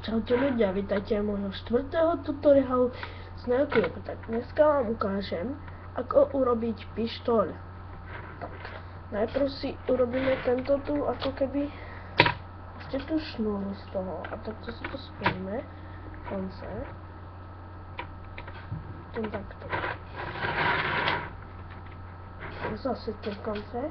Čaute ľudia, vítajte môjho 4. tutoriálu z Neoklip. Tak dneska vám ukážem, ako urobiť pištoľ. Tak, najprv si urobíme tento tu, ako keby ešte tú šnúru z toho. A takto si to spojíme, konce. Ten takto. Zase tie konce.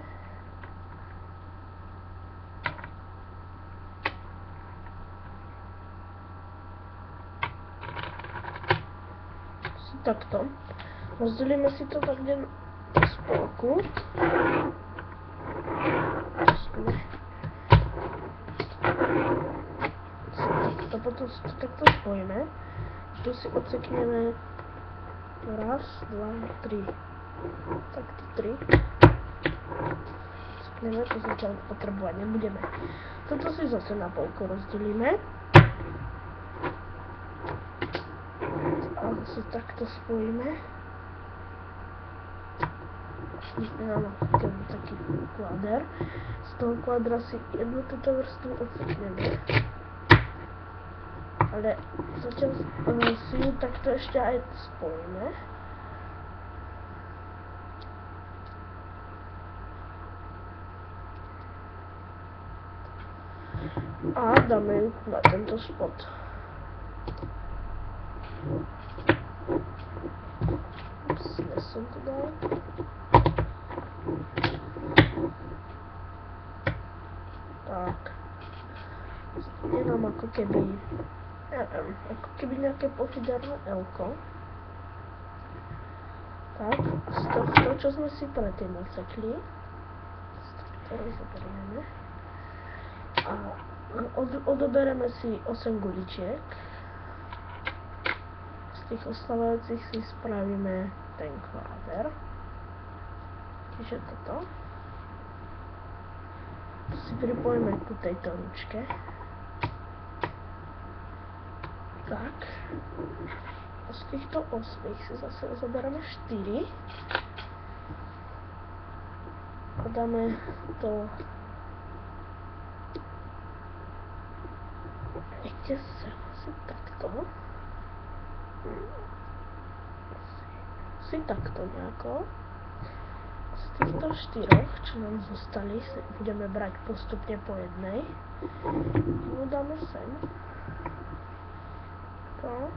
Takto. Rozdělíme si to takhle spolku. To potom si to takto spojíme. Tu si odsekneme raz, dva, tri. Takto tri. Odsekneme, to zatiaľ potrebovať nebudeme. Toto si zase na polku rozdělíme. A zase takto spojíme. Máme taký kvader. Z toho kvadra si jednu túto vrstvu odsekneme. Ale zatiaľ si ju takto ešte aj spojíme. A dáme ju na tento spod. Som to dal. Tak. Je nám ako keby, neviem, ako keby nejaké pofiderné elko. Tak, z toho, čo sme si predtým odsekli, to rozoberieme. A odobereme si 8 guličiek. Z tých ostávajúcich si spravíme ten kváder. Čiže toto. To si pripojíme ku tejto ručke. Tak. A z týchto 8 si zase zoberieme 4. A dáme to niekde sem, asi takto. Asi takto nejako. Z týchto 4, čo nám zostali, si budeme brať postupne po jednej. No dáme sem. To.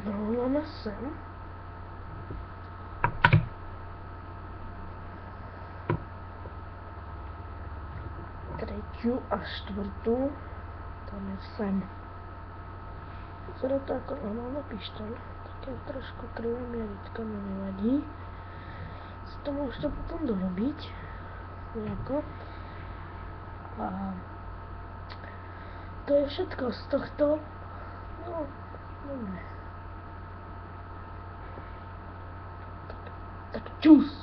No, dáme sem. Tretiu a štvrtú dáme sem. Vyzerá to ako normálna pištoľ. Také trošku krivé mieritko, no nevadí. Si to môžete potom dorobiť. Nejako. A to je všetko z tohto. No, dobre. Tak čus!